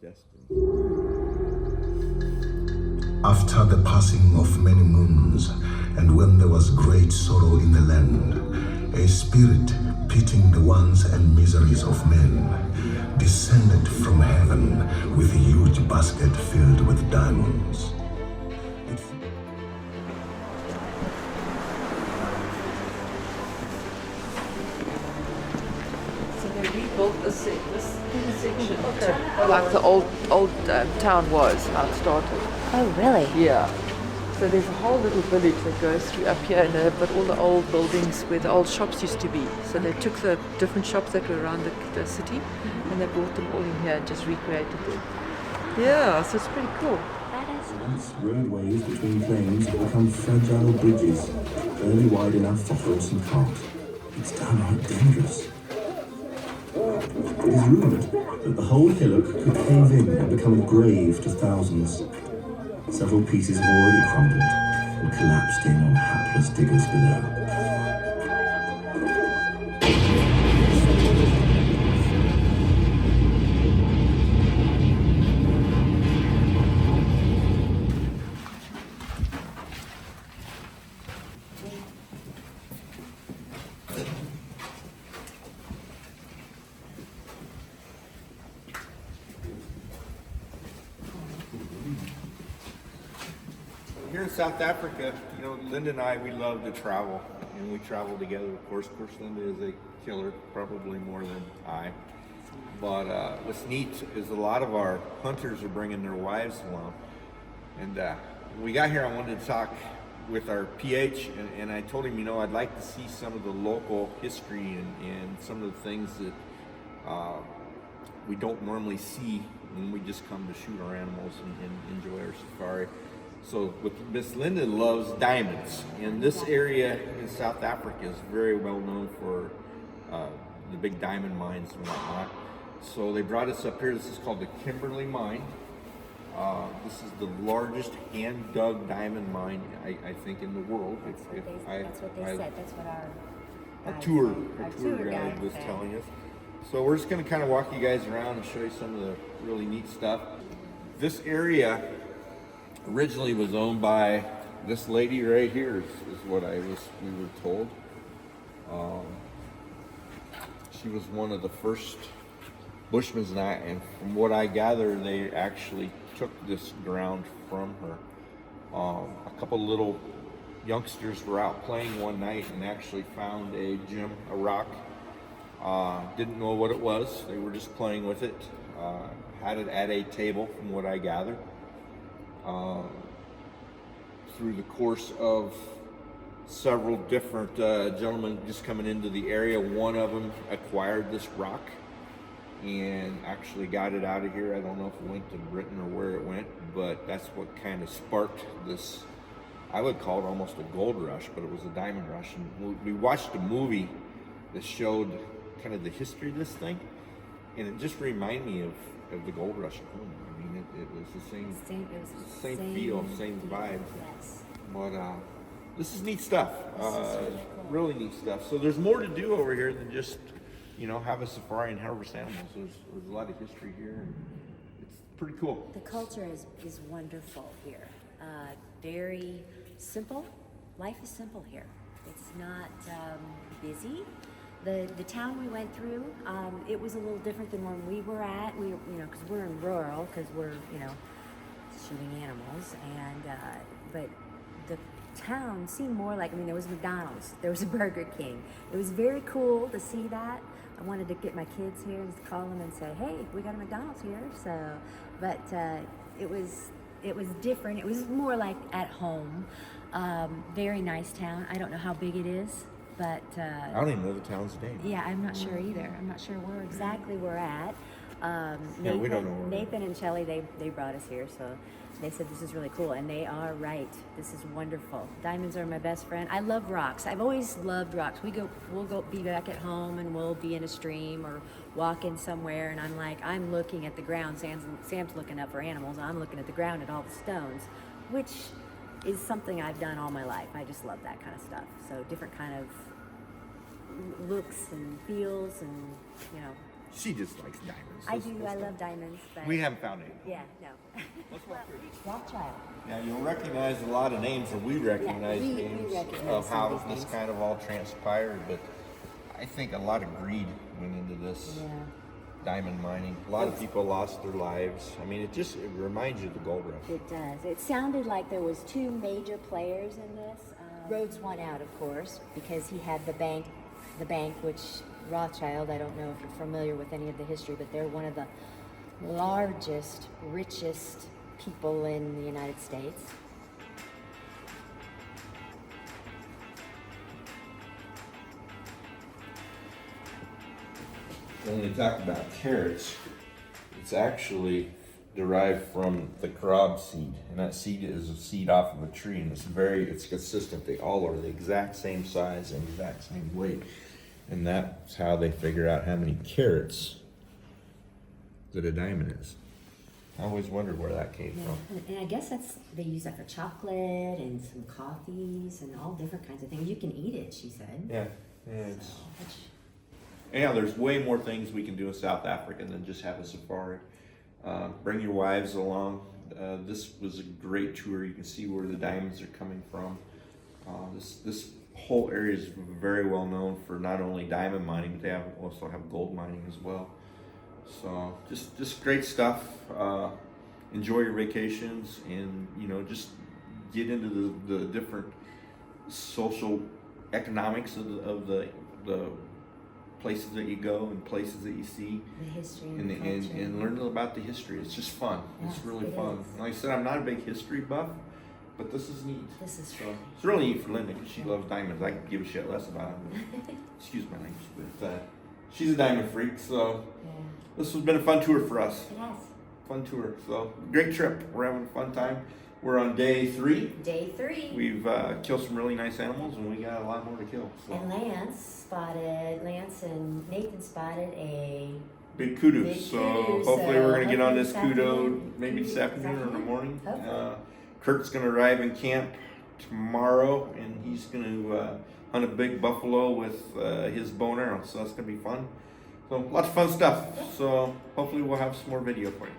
destiny. After the passing of many moons, and when there was great sorrow in the land, a spirit pitying the wants and miseries of men descended from heaven with a huge basket filled with diamonds. It So they rebuilt this section, like the old town was, how it started. Oh, really? Yeah. So there's a whole little village that goes through up here, and they've got all the old buildings where the old shops used to be. So they took the different shops that were around the city, and they brought them all in here and just recreated them. Yeah, so it's pretty cool. That is. Once roadways between plains have become fragile bridges, barely wide enough for horse and cart. It's downright dangerous. It is rumoured that the whole hillock could cave in and become a grave to thousands. Several pieces have already crumbled and collapsed in on hapless diggers below. Here in South Africa, you know, Linda and I, we love to travel, and we travel together. Of course, Linda is a killer, probably more than I. But what's neat is a lot of our hunters are bringing their wives along. And when we got here, I wanted to talk with our PH, and I told him, you know, I'd like to see some of the local history and some of the things that we don't normally see when we just come to shoot our animals and enjoy our safari. So Miss Linda loves diamonds, and this area in South Africa is very well known for the big diamond mines and whatnot. So they brought us up here. This is called the Kimberley mine. This is the largest hand-dug diamond mine, I think, in the world. That's what they said. That's what our tour guide was telling us. So we're just going to kind of walk you guys around and show you some of the really neat stuff. This area originally was owned by this lady right here, is what we were told. She was one of the first Bushmen, and from what I gather, they actually took this ground from her. A couple little youngsters were out playing one night and actually found a gem, a rock. Didn't know what it was. They were just playing with it. Had it at a table, from what I gathered. Through the course of several different gentlemen just coming into the area, one of them acquired this rock and actually got it out of here. I don't know if it went to Britain or where it went, but that's what kind of sparked this, I would call it almost a gold rush, but it was a diamond rush. And we watched a movie that showed kind of the history of this thing, and it just reminded me of the gold rush at home. I mean, it was the same feel, same vibe. Yes. But this is neat stuff. Really neat stuff. So there's more to do over here than just, you know, have a safari and harvest animals. There's a lot of history here, and it's pretty cool. The culture is wonderful here. Very simple. Life is simple here. It's not busy. The town we went through, it was a little different than when we were at. We, because we're in rural, because we're, shooting animals, and but the town seemed more like, there was McDonald's, there was a Burger King. It was very cool to see that. I wanted to get my kids here and call them and say, hey, we got a McDonald's here. So, but it was different. It was more like at home. Very nice town. I don't know how big it is, but I don't even know the town's name. yeah, I'm not sure either. I'm not sure where exactly we're at. We don't know where. Nathan and Shelley, they brought us here, so they said this is really cool, and they are right. This is wonderful. Diamonds are my best friend. I love rocks. I've always loved rocks. We'll go be back at home, and we'll be in a stream or walking somewhere, and I'm looking at the ground. Sam's looking up for animals. I'm looking at the ground at all the stones, which is something I've done all my life. I just love that kind of stuff. So different kind of looks and feels, and She just likes diamonds. I do. I love diamonds. But We haven't found any. yeah, no. Let's walk through. Rothschild. Now you'll recognize a lot of names, or we recognize we names recognize of some how of these this names. kind of all transpired, but I think a lot of greed went into this Yeah. diamond mining. A lot of people lost their lives. I mean, it reminds you of the gold rush. It does. It sounded like there was two major players in this. Rhodes won out, of course, because he had the bank, which Rothschild, I don't know if you're familiar with any of the history, but they're one of the largest, richest people in the United States. When we talk about carrots, it's actually derived from the carob seed, and that seed is a seed off of a tree, and it's consistent. They all are the exact same size and exact same weight, and that's how they figure out how many carats that a diamond is. I always wondered where that came from. And I guess they use that for chocolate and some coffees and all different kinds of things. You can eat it, she said. Yeah, So, which, yeah. There's way more things we can do in South Africa than just have a safari. Bring your wives along. This was a great tour. You can see where the diamonds are coming from. This whole area is very well known for not only diamond mining, but they also have gold mining as well. So just great stuff. Enjoy your vacations, and just get into the different social economics of the places that you go and places that you see, the history and, and, the culture. and learn about the history. It's just fun. It's Yes, really it fun. is. Like I said, I'm not a big history buff, but this is neat. This is So really it's really neat for Linda because she loves diamonds. I could give a shit less about them. Excuse my language, but she's a diamond freak. So Yeah, this has been a fun tour for us. it has. Fun tour. So great trip. We're having a fun time. We're on day 3. Day 3. We've killed some really nice animals, and we got a lot more to kill. So. And Lance and Nathan spotted a Big kudos. Big So kudos, hopefully so we're gonna get on hopefully this this kudo afternoon. maybe this afternoon or in the morning. Hopefully. Kurt's gonna arrive in camp tomorrow, and he's gonna hunt a big buffalo with his bow and arrow. So that's gonna be fun. So lots of fun stuff. So hopefully we'll have some more video for you.